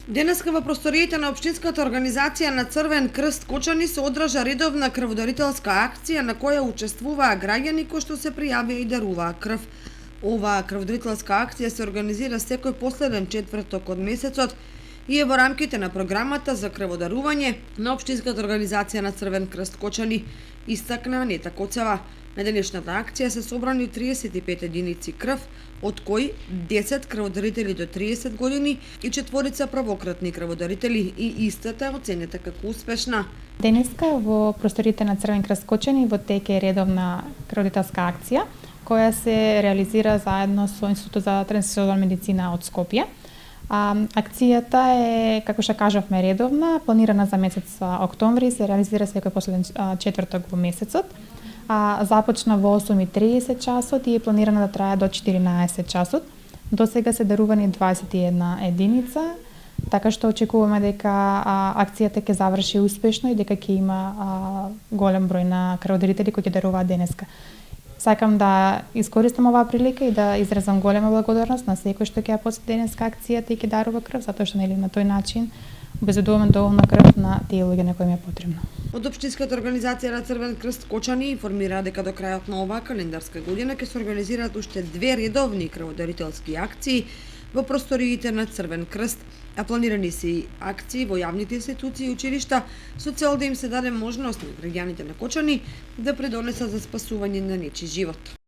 Денеска во просториите на Општинската организација на Црвен крст Кочани се одржа редовна крводарителска акција на која учествуваа граѓани кои што се пријавија и даруваа крв. Оваа крводарителска акција се организира секој последен четврток од месецот и е во рамките на програмата за крводарување на Општинската организација на Црвен крст Кочани, истакна Анета Коцева. На денешната акција се собрани 35 единици крв, од кои 10 крводарители до 30 години и 4 правократни крводарители, и истата е оценета како успешна. Денеска во просториите на Црвен крст Кочани во тек е редовна крводарителска акција која се реализира заедно со Институтот за трансфузионална медицина од Скопје. Акцијата е, како што кажавме, редовна, планирана за месец октомври, се реализира секој последен четврток во месецот. Започна во 8:30 часот и е планирана да трае до 14 часот. До сега се дарувани 21 единица, така што очекуваме дека акцијата ќе заврши успешно и дека ќе има голем број на крводарители кои ќе даруваат денеска. Сакам да искористам оваа прилика и да изразам голема благодарност на секој што ќе ја посети денеска акцијата и ќе дарува крв, затоа што на тој начин обезбедуваме доволно крв на тие луѓе на кои им е потребно. Од Општинската организација на Црвен крст Кочани информира дека до крајот на оваа календарска година ќе се организираат уште 2 редовни крводарителски акции во просториите на Црвен крст, а планирани се и акции во јавните институции и училишта со цел да им се даде можност на граѓаните на Кочани да придонесат за спасување на нечи живот.